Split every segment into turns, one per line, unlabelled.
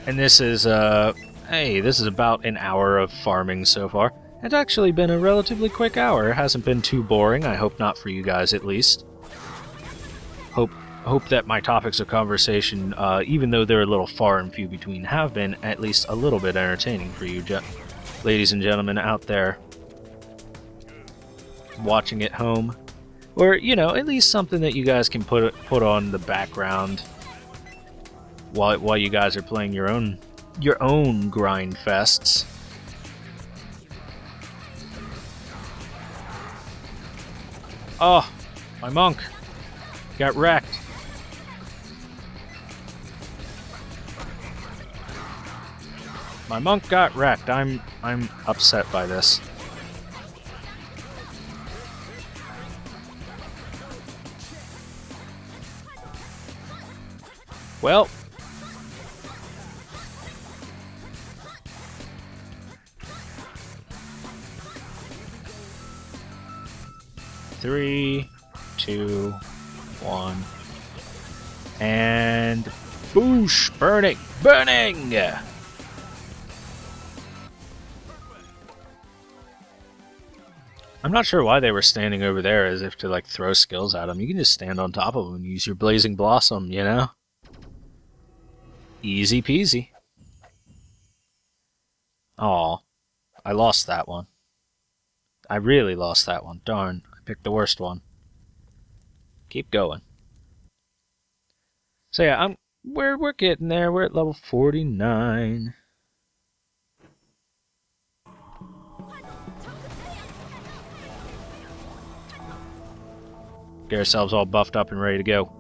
And this is, hey, this is about an hour of farming so far. It's actually been a relatively quick hour. It hasn't been too boring. I hope not for you guys, at least. Hope that my topics of conversation, even though they're a little far and few between, have been at least a little bit entertaining for you, ladies and gentlemen out there watching at home. Or, you know, at least something that you guys can put on the background while you guys are playing your own grind fests. Oh, my monk got wrecked. My monk got wrecked. I'm upset by this. Well, three, two, one, and boosh! Burning! Burning! I'm not sure why they were standing over there as if to, like, throw skills at them. You can just stand on top of them and use your Blazing Blossom, you know? Easy peasy. Aw, I lost that one. I really lost that one. Darn, I picked the worst one. Keep going. So yeah, we're getting there. We're at level 49. Get ourselves all buffed up and ready to go.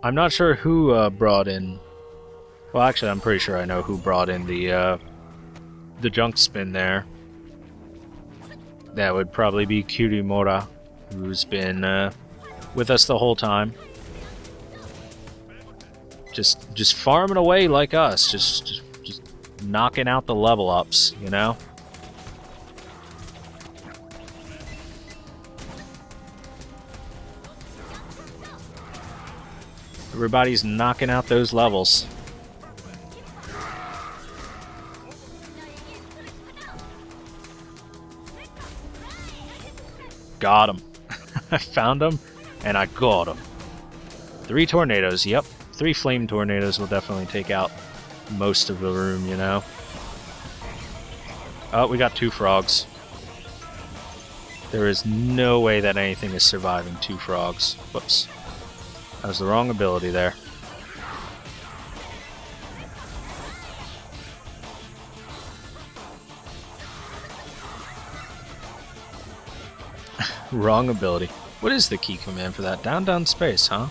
I'm not sure who brought in... Well, actually, I'm pretty sure I know who brought in the junk spin there. That would probably be Kirimura, who's been with us the whole time. Just farming away like us, just knocking out the level ups, you know? Everybody's knocking out those levels. Got him. I found him, and I got him. 3 tornadoes, yep. 3 flame tornadoes will definitely take out most of the room, you know? Oh, we got 2 frogs. There is no way that anything is surviving 2 frogs. Whoops. That was the wrong ability there. Wrong ability. What is the key command for that? Down, down, space, huh?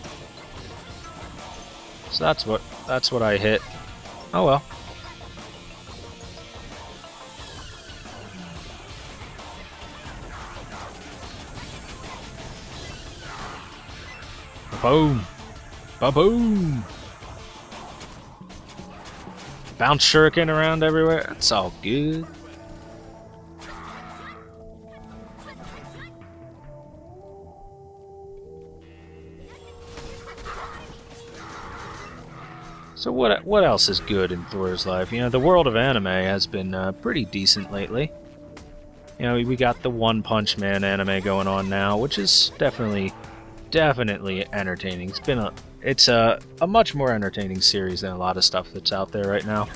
So that's what I hit. Oh well. Boom! Ba-boom! Bounce shuriken around everywhere. It's all good. So what else is good in Thor's life? You know, the world of anime has been pretty decent lately. You know, we got the One Punch Man anime going on now, which is definitely entertaining. It's a much more entertaining series than a lot of stuff that's out there right now.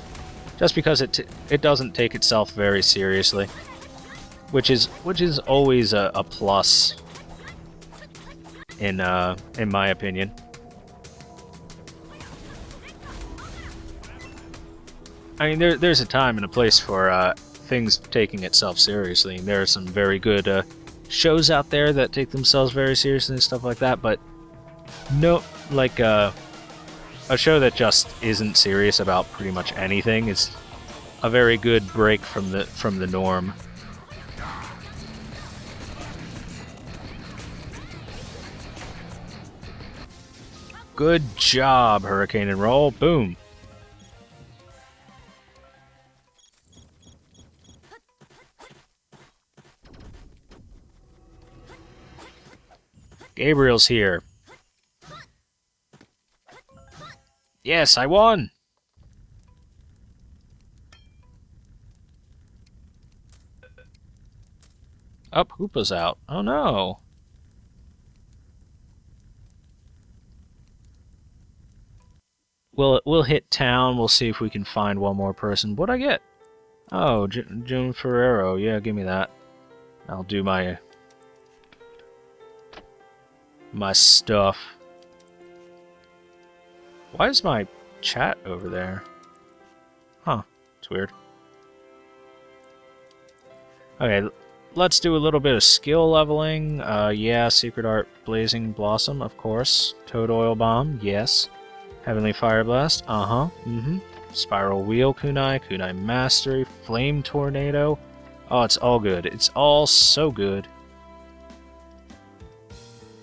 Just because it doesn't take itself very seriously, which is always a plus in my opinion. I mean, there's a time and a place for things taking itself seriously. And there are some very good shows out there that take themselves very seriously and stuff like that, but no, like a show that just isn't serious about pretty much anything is a very good break from the norm. Good job, Hurricane and Roll. Boom. Gabriel's here. Yes, I won! Up, Hoopa's out. Oh no! We'll hit town, we'll see if we can find one more person. What'd I get? Oh, June Ferrero. Yeah, give me that. I'll do my stuff. Why is my chat over there? Huh, it's weird. Okay, let's do a little bit of skill leveling. Yeah, Secret Art Blazing Blossom, of course. Toad Oil Bomb, yes. Heavenly Fire Blast, Spiral Wheel Kunai, Kunai Mastery, Flame Tornado. Oh, it's all good. It's all so good.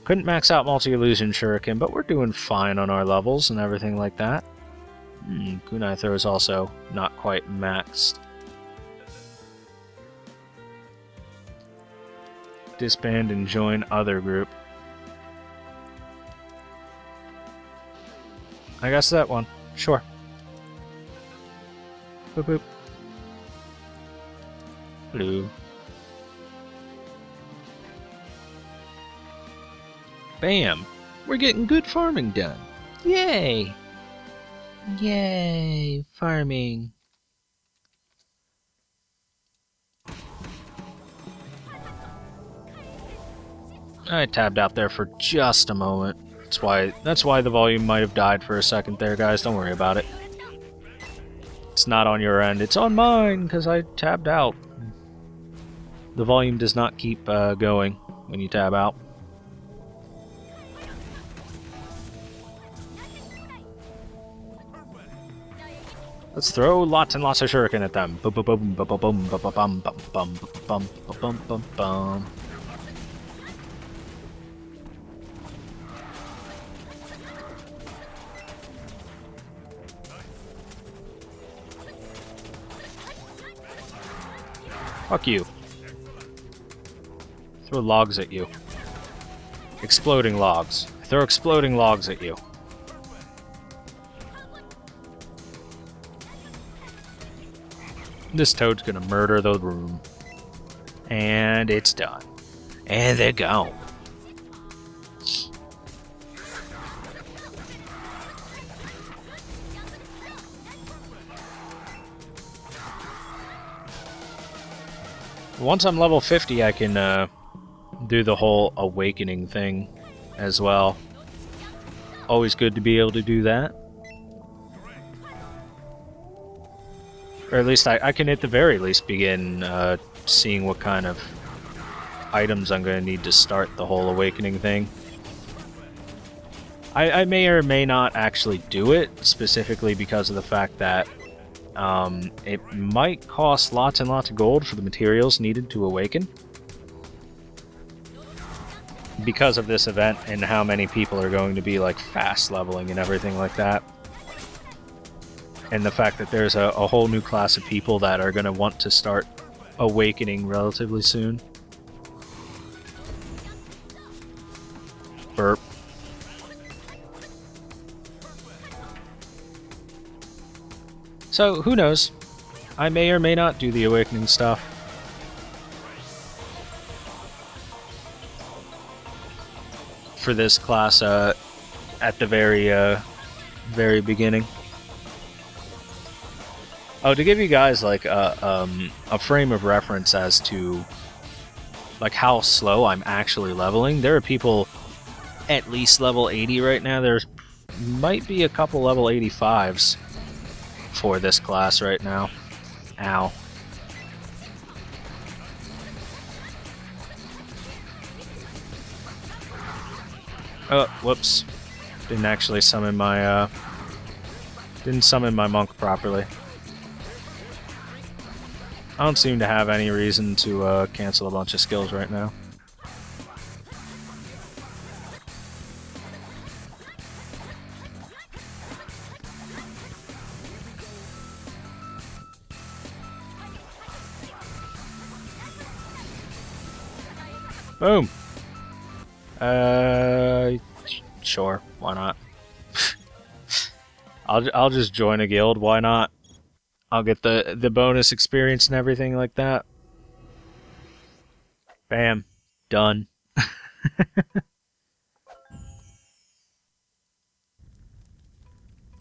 Couldn't max out Multi-Illusion Shuriken, but we're doing fine on our levels and everything like that. Kunai Throw is also not quite maxed. Disband and join other group. I guess that one. Sure. Boop boop. Hello. Bam! We're getting good farming done. Yay! Yay! Farming. I tabbed out there for just a moment. That's why the volume might have died for a second there, guys. Don't worry about it. It's not on your end. It's on mine, because I tabbed out. The volume does not keep going when you tab out. Let's throw lots and lots of shuriken at them. Boom, boom, boom, boom, boom, boom, boom, boom, boom, boom, boom, boom, boom, boom. Fuck you. Throw logs at you. Exploding logs. Throw exploding logs at you. This toad's gonna murder the room. And it's done. And they're gone. Once I'm level 50, I can do the whole awakening thing as well. Always good to be able to do that. Or at least I can at the very least begin seeing what kind of items I'm going to need to start the whole awakening thing. I may or may not actually do it, specifically because of the fact that it might cost lots and lots of gold for the materials needed to awaken. Because of this event and how many people are going to be like fast leveling and everything like that. And the fact that there's a whole new class of people that are going to want to start awakening relatively soon. Burp. So, who knows? I may or may not do the awakening stuff. For this class at the very beginning. Oh, to give you guys like a frame of reference as to like how slow I'm actually leveling, there are people at least level 80 right now. There might be a couple level 85s for this class right now. Ow. Oh, whoops. Didn't actually summon my didn't summon my monk properly. I don't seem to have any reason to cancel a bunch of skills right now. Boom! Sure, why not? I'll just join a guild. Why not? I'll get the bonus experience and everything like that. Bam, done.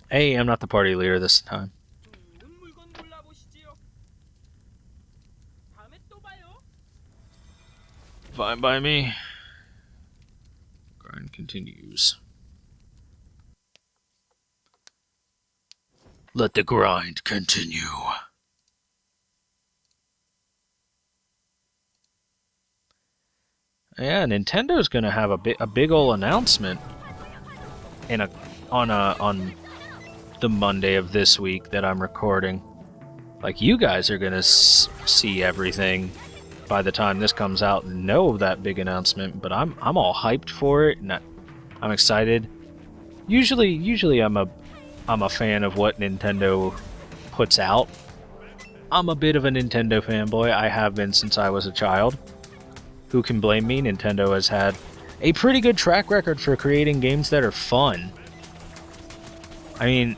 Hey, I'm not the party leader this time. Fine by me. Grind continues. Let the grind continue. Yeah, Nintendo's gonna have a big ol' announcement on the Monday of this week that I'm recording. Like, you guys are gonna see everything by the time this comes out and know that big announcement. But I'm all hyped for it, and I'm excited. Usually I'm a fan of what Nintendo puts out. I'm a bit of a Nintendo fanboy. I have been since I was a child. Who can blame me? Nintendo has had a pretty good track record for creating games that are fun. I mean,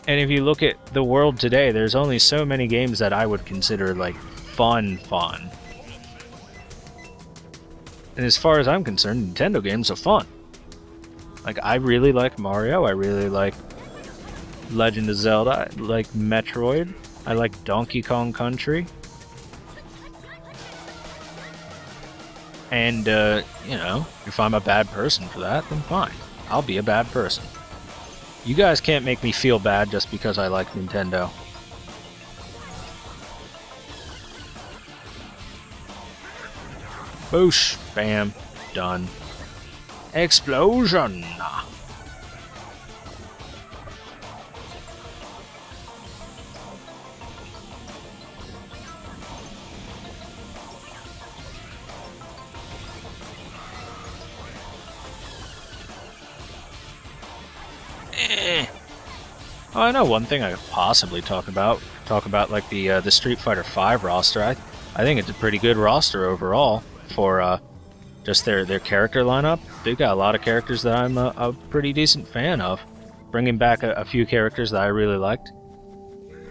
and if you look at the world today, there's only so many games that I would consider, like, fun. And as far as I'm concerned, Nintendo games are fun. Like, I really like Mario, I really like Legend of Zelda, I like Metroid, I like Donkey Kong Country. And, you know, if I'm a bad person for that, then fine. I'll be a bad person. You guys can't make me feel bad just because I like Nintendo. Boosh! Bam. Done. Explosion! Oh, I know one thing I could possibly talk about. Like the Street Fighter V roster. I think it's a pretty good roster overall for just their character lineup. They've got a lot of characters that I'm a pretty decent fan of. Bringing back a few characters that I really liked.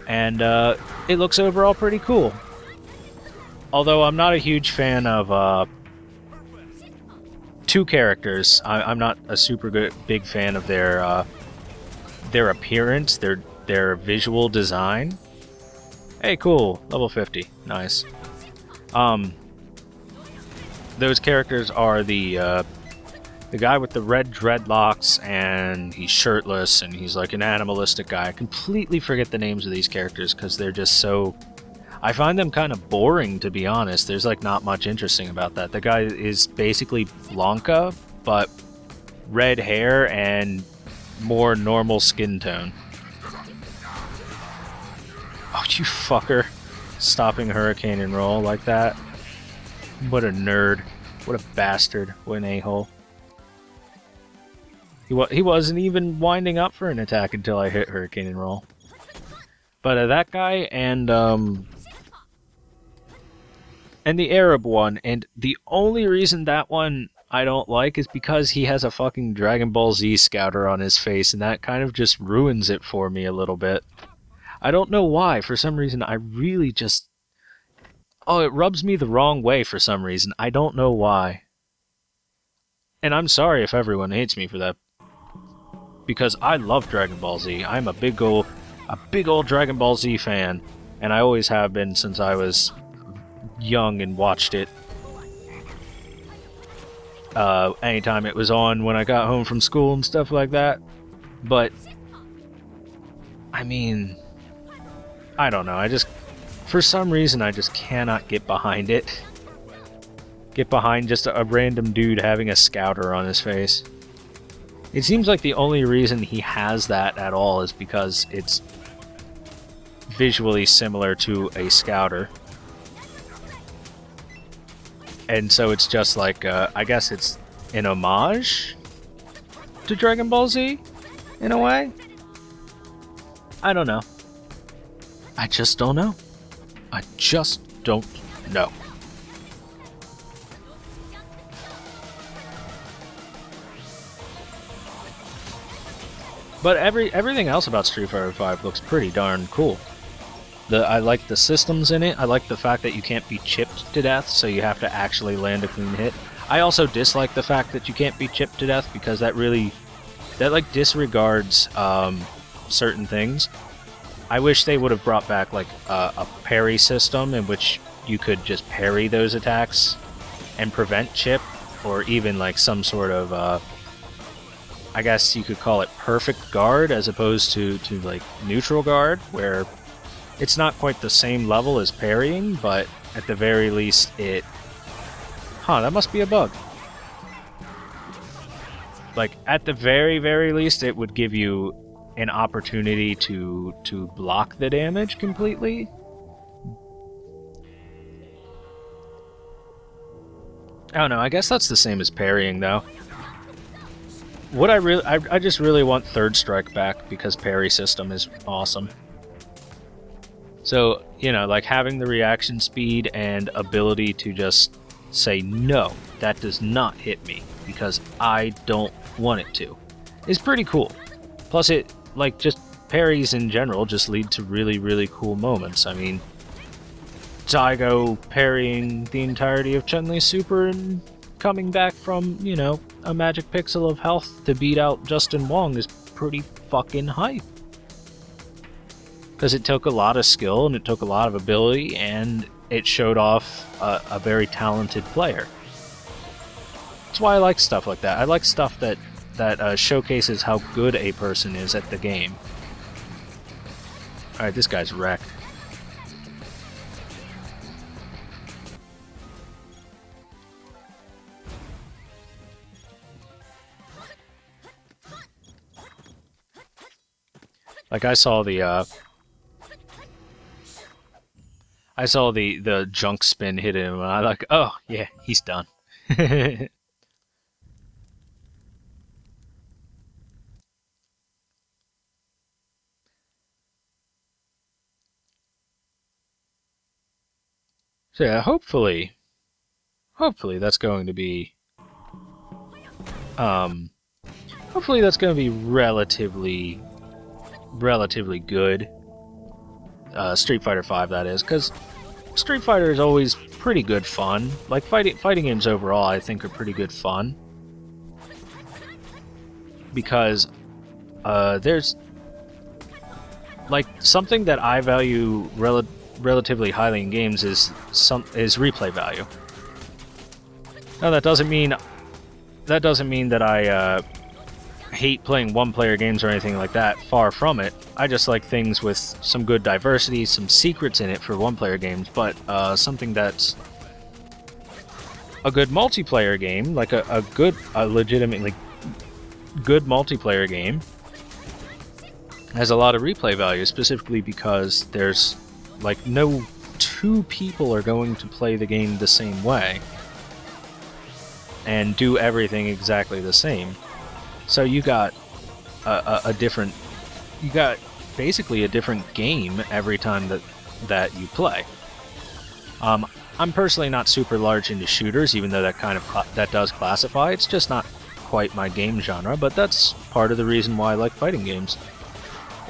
And it looks overall pretty cool. Although I'm not a huge fan of two characters. I'm not a super big fan of their appearance, their visual design. Hey, cool, level 50, nice. Those characters are the guy with the red dreadlocks, and he's shirtless, and he's like an animalistic guy. I completely forget the names of these characters because they're just so... I find them kind of boring, to be honest. There's like not much interesting about that. The guy is basically Blanca, but red hair and more normal skin tone. Oh, you fucker. Stopping Hurricane and Roll like that. What a nerd. What a bastard. What an a-hole. He wasn't even winding up for an attack until I hit Hurricane and Roll. But that guy and the Arab one, and the only reason that one I don't like is because he has a fucking Dragon Ball Z scouter on his face, and that kind of just ruins it for me a little bit. I don't know why. For some reason, I really just... Oh, it rubs me the wrong way for some reason. I don't know why. And I'm sorry if everyone hates me for that. Because I love Dragon Ball Z. I'm a big old Dragon Ball Z fan. And I always have been since I was young and watched it. Anytime it was on when I got home from school and stuff like that. But, I mean, I don't know. For some reason, I just cannot get behind it. Get behind just a random dude having a scouter on his face. It seems like the only reason he has that at all is because it's visually similar to a scouter. And so it's just like, I guess it's an homage to Dragon Ball Z, in a way? I don't know. I just don't know. I just don't know. But everything else about Street Fighter V looks pretty darn cool. I like the systems in it. I like the fact that you can't be chipped to death, so you have to actually land a clean hit. I also dislike the fact that you can't be chipped to death, because that like disregards certain things. I wish they would have brought back like a parry system in which you could just parry those attacks and prevent chip, or even like some sort of I guess you could call it perfect guard as opposed to like neutral guard, where it's not quite the same level as parrying, but at the very least it... Huh, that must be a bug. Like, at the very, very least, it would give you an opportunity to block the damage completely. I don't know, I guess that's the same as parrying, though. What I just really want Third Strike back, because parry system is awesome. So, you know, like having the reaction speed and ability to just say, no, that does not hit me, because I don't want it to, is pretty cool. Plus it, like, just parries in general just lead to really, really cool moments. I mean, Zygo parrying the entirety of Chun-Li's super and coming back from, you know, a magic pixel of health to beat out Justin Wong is pretty fucking hype. Because it took a lot of skill, and it took a lot of ability, and it showed off a very talented player. That's why I like stuff like that. I like stuff that showcases how good a person is at the game. Alright, this guy's wrecked. Like, I saw the junk spin hit him, and I like, oh, yeah, he's done. So yeah, hopefully that's going to be, hopefully that's going to be relatively good. Street Fighter V, that is, because Street Fighter is always pretty good fun. Like, fighting games overall, I think, are pretty good fun. Because, there's... like, something that I value relatively highly in games is replay value. Now, that doesn't mean that I, hate playing one-player games or anything like that. Far from it. I just like things with some good diversity, some secrets in it for one-player games, but something that's a good multiplayer game, like a legitimately good multiplayer game, has a lot of replay value, specifically because there's, like, no two people are going to play the game the same way and do everything exactly the same. So you got you got basically a different game every time that you play. I'm personally not super large into shooters, even though that does classify. It's just not quite my game genre, but that's part of the reason why I like fighting games.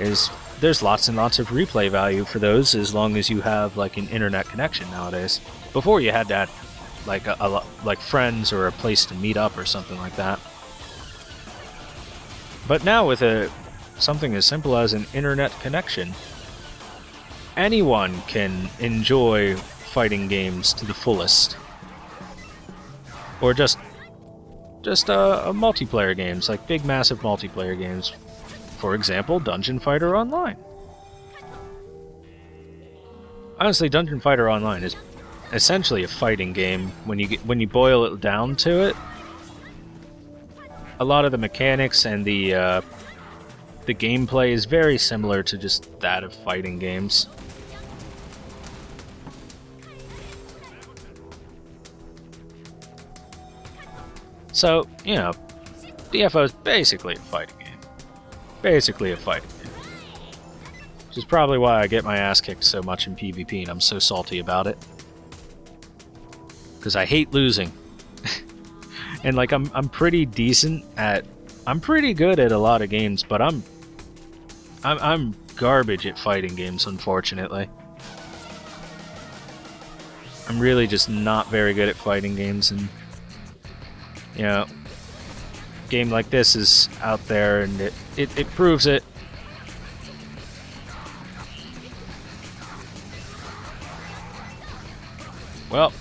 Is there's lots and lots of replay value for those, as long as you have like an internet connection nowadays. Before, you had to have like friends or a place to meet up or something like that. But now with something as simple as an internet connection, anyone can enjoy fighting games to the fullest. Or just multiplayer games, like big, massive multiplayer games. For example, Dungeon Fighter Online. Honestly, Dungeon Fighter Online is essentially a fighting game when you boil it down to it. A lot of the mechanics and the gameplay is very similar to just that of fighting games. So, you know, DFO is basically a fighting game. Basically a fighting game. Which is probably why I get my ass kicked so much in PvP and I'm so salty about it. Because I hate losing. And like I'm pretty decent at... I'm pretty good at a lot of games, but I'm I'm garbage at fighting games, unfortunately. I'm really just not very good at fighting games, and you know, a game like this is out there, and it proves it. Well,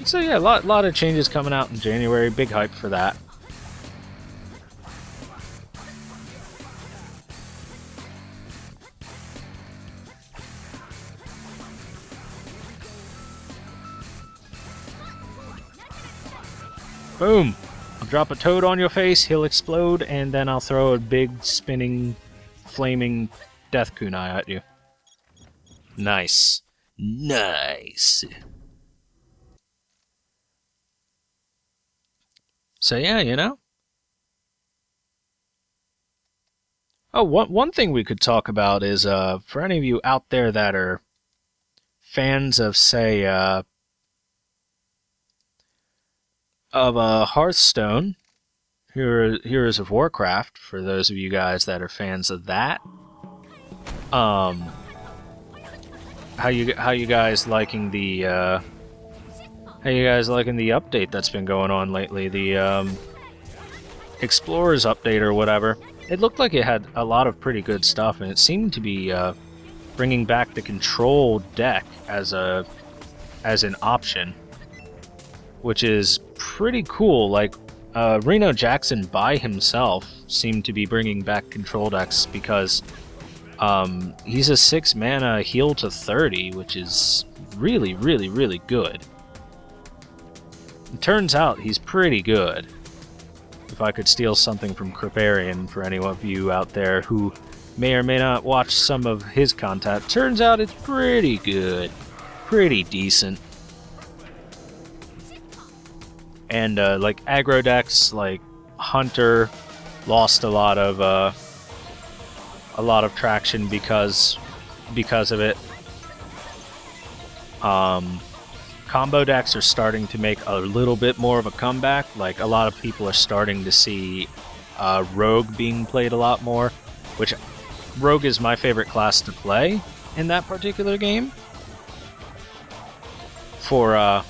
so yeah, a lot of changes coming out in January. Big hype for that. Boom! I'll drop a toad on your face, he'll explode, and then I'll throw a big, spinning, flaming death kunai at you. Nice. Nice. So yeah, you know? Oh, one thing we could talk about is, for any of you out there that are fans of, say, Hearthstone, Heroes of Warcraft, for those of you guys that are fans of that, how you guys liking the update that's been going on lately, the Explorers update or whatever? It looked like it had a lot of pretty good stuff, and it seemed to be bringing back the control deck as an option, which is pretty cool. Like, Reno Jackson by himself seemed to be bringing back control decks because he's a 6 mana heal to 30, which is really, really, really good. It turns out he's pretty good. If I could steal something from Kriparian for any of you out there who may or may not watch some of his content, turns out it's pretty good. Pretty decent. And like aggro decks like Hunter lost a lot of traction because of it. Combo decks are starting to make a little bit more of a comeback. Like, a lot of people are starting to see Rogue being played a lot more, which Rogue is my favorite class to play in that particular game. For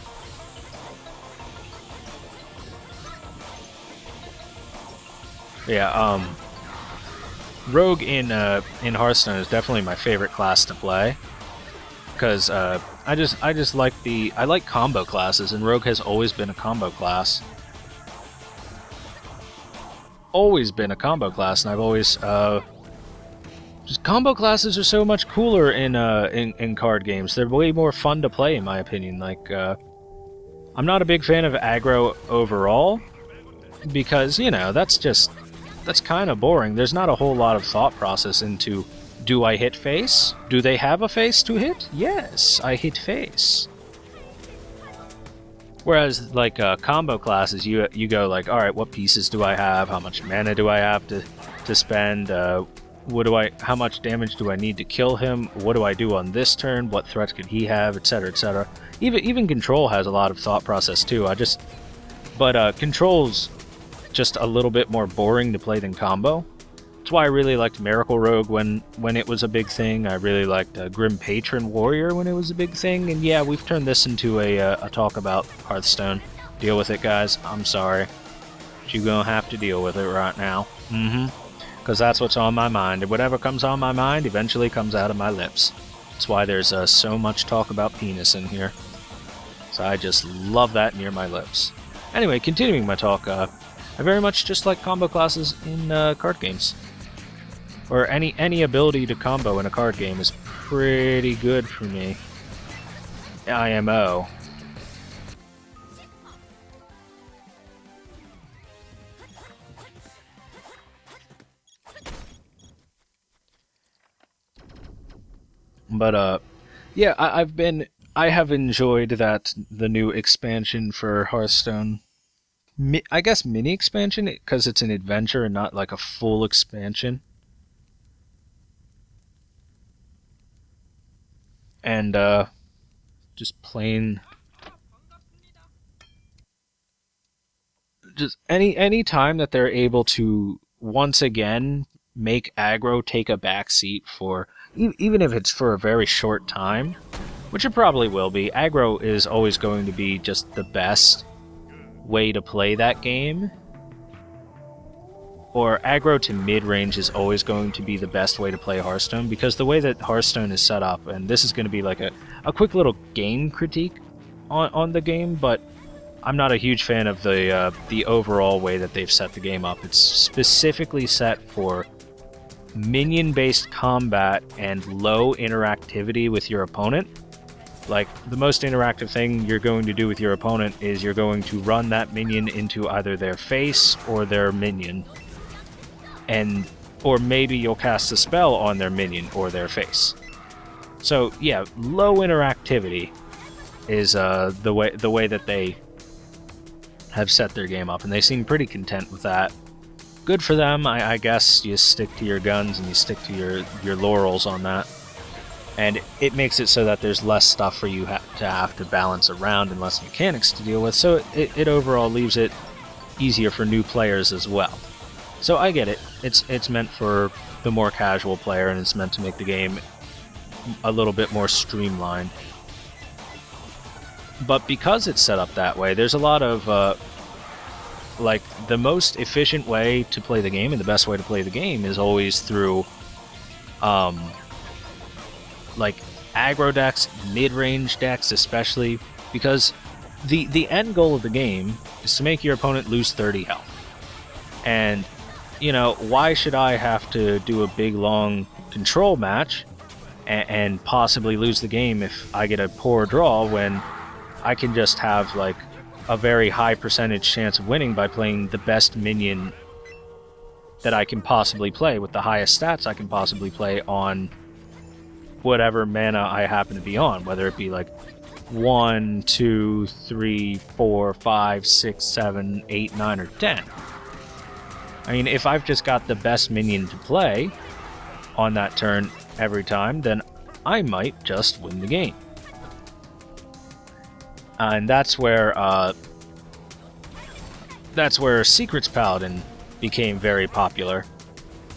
Rogue in Hearthstone is definitely my favorite class to play, because I just like I like combo classes, and Rogue has always been a combo class. Always been a combo class, and I've always just combo classes are so much cooler in card games. They're way more fun to play, in my opinion. Like, I'm not a big fan of aggro overall, because, you know, that's kind of boring. There's not a whole lot of thought process into, do I hit face? Do they have a face to hit? Yes, I hit face. Whereas, like, combo classes, you go like, all right, what pieces do I have? How much mana do I have to spend? How much damage do I need to kill him? What do I do on this turn? What threats could he have? Etc. etc. Even Control has a lot of thought process too. But Control's just a little bit more boring to play than combo. That's why I really liked Miracle Rogue when it was a big thing. I really liked Grim Patron Warrior when it was a big thing. And yeah, we've turned this into a talk about Hearthstone. Deal with it, guys. I'm sorry. But you're gonna have to deal with it right now. Because that's what's on my mind. And whatever comes on my mind eventually comes out of my lips. That's why there's so much talk about penis in here. So I just love that near my lips. Anyway, continuing my talk, I very much just like combo classes in card games. Or any ability to combo in a card game is pretty good for me. IMO. But yeah, I have enjoyed the new expansion for Hearthstone. I guess mini expansion, because it's an adventure and not like a full expansion. And just plain just any time that they're able to once again make aggro take a back seat for even if it's for a very short time, which it probably will be. Aggro is always going to be just the best way to play that game. Or aggro to mid-range is always going to be the best way to play Hearthstone, because the way that Hearthstone is set up, and this is going to be like a quick little game critique on the game, but I'm not a huge fan of the overall way that they've set the game up. It's specifically set for minion-based combat and low interactivity with your opponent. Like, the most interactive thing you're going to do with your opponent is you're going to run that minion into either their face or their minion. Or maybe you'll cast a spell on their minion or their face. So yeah, low interactivity is the way that they have set their game up, and they seem pretty content with that. Good for them, I guess. You stick to your guns and you stick to your laurels on that, and it makes it so that there's less stuff for you to have to balance around and less mechanics to deal with. So it overall leaves it easier for new players as well. So I get it. It's meant for the more casual player, and it's meant to make the game a little bit more streamlined. But because it's set up that way, there's a lot of like, the most efficient way to play the game and the best way to play the game is always through like aggro decks, mid-range decks especially, because the end goal of the game is to make your opponent lose 30 health. And you know, why should I have to do a big long control match and possibly lose the game if I get a poor draw, when I can just have like a very high percentage chance of winning by playing the best minion that I can possibly play with the highest stats I can possibly play on whatever mana I happen to be on, whether it be like 1, 2, 3, 4, 5, 6, 7, 8, 9, or 10. I mean, if I've just got the best minion to play on that turn every time, then I might just win the game. And that's where Secrets Paladin became very popular,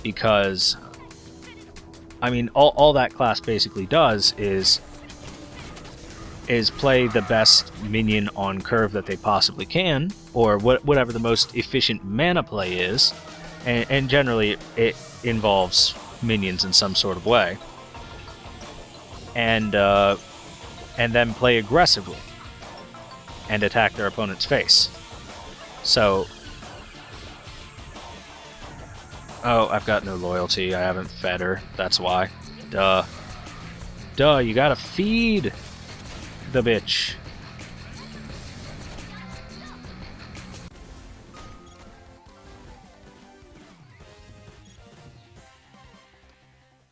because I mean, all that class basically does is play the best minion on curve that they possibly can, or whatever the most efficient mana play is, and generally it involves minions in some sort of way, and then play aggressively and attack their opponent's face. So, oh, I've got no loyalty. I haven't fed her. That's why. Duh, you gotta feed the bitch.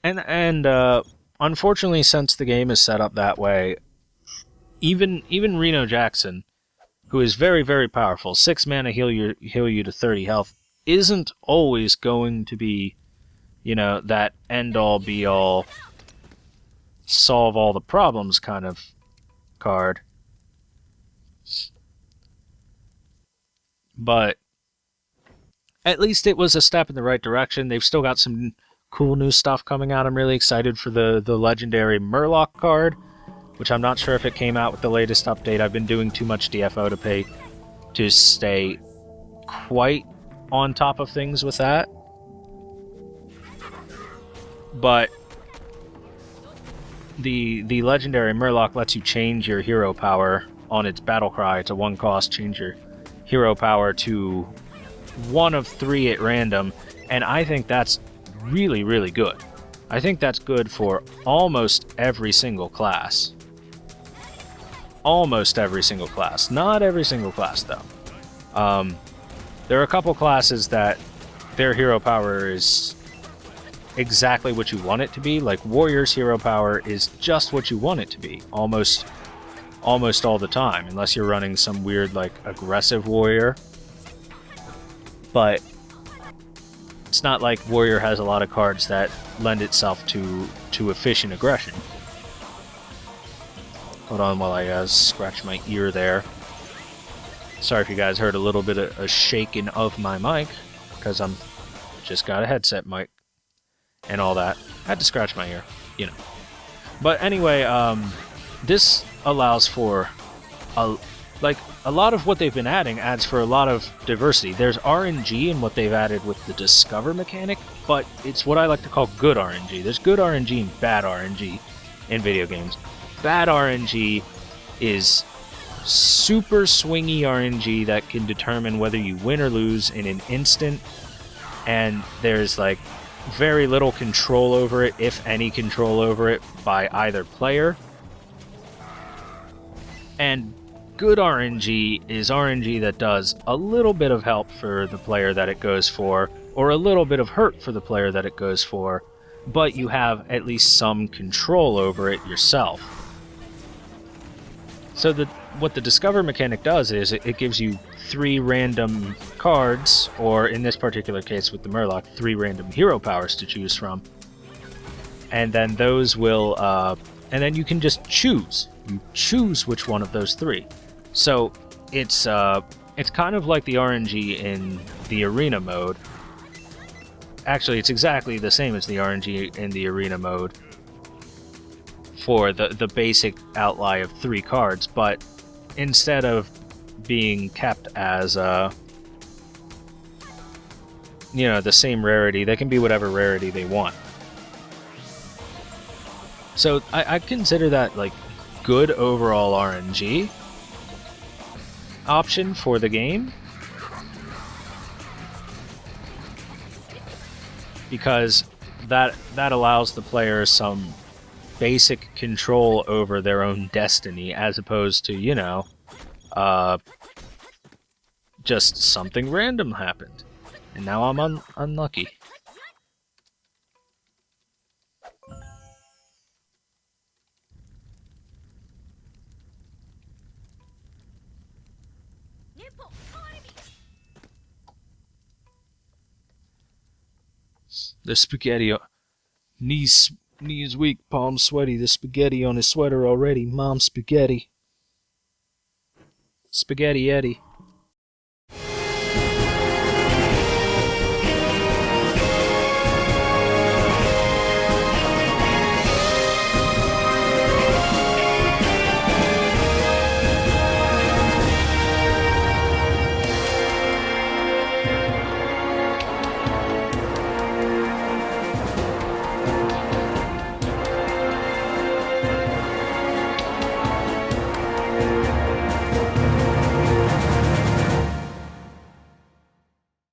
And unfortunately, since the game is set up that way, even Reno Jackson, who is very, very powerful, 6 mana heal you to 30 health, isn't always going to be, you know, that end-all be-all, solve all the problems kind of card. But at least it was a step in the right direction. They've still got some cool new stuff coming out. I'm really excited for the legendary Murloc card, which I'm not sure if it came out with the latest update. I've been doing too much DFO to stay quite on top of things with that. But the legendary Murloc lets you change your hero power on its battle cry. It's a 1 cost. Change your hero power to 1 of 3 at random, and I think that's really, really good. I think that's good for almost every single class. Almost every single class. Not every single class, though. There are a couple classes that their hero power is exactly what you want it to be. Like Warrior's hero power is just what you want it to be, almost all the time, unless you're running some weird, like, aggressive warrior. But it's not like Warrior has a lot of cards that lend itself to efficient aggression. Hold on while I scratch my ear there. Sorry if you guys heard a little bit of a shaking of my mic, because I'm just got a headset mic and all that. Had to scratch my ear, you know. But anyway, this allows for a lot of what they've been adding adds for a lot of diversity. There's RNG in what they've added with the Discover mechanic, but it's what I like to call good RNG. There's good RNG and bad RNG in video games. Bad RNG is super swingy RNG that can determine whether you win or lose in an instant, and there's like very little control over it, if any control over it, by either player. And good RNG is RNG that does a little bit of help for the player that it goes for, or a little bit of hurt for the player that it goes for, but you have at least some control over it yourself. So what the Discover mechanic does is it gives you 3 random cards, or in this particular case with the Murloc, 3 random hero powers to choose from. And then those will, and then you can just choose. You choose which one of those 3. So it's kind of like the RNG in the arena mode. Actually, it's exactly the same as the RNG in the arena mode for the basic outlay of 3 cards, but instead of being kept as the same rarity, they can be whatever rarity they want. So I consider that like good overall RNG option for the game, because that allows the player some basic control over their own destiny, as opposed to, just something random happened, and now I'm unlucky. The spaghetti, knees weak, palms sweaty. The spaghetti on his sweater already. Mom spaghetti. Spaghetti Eddie.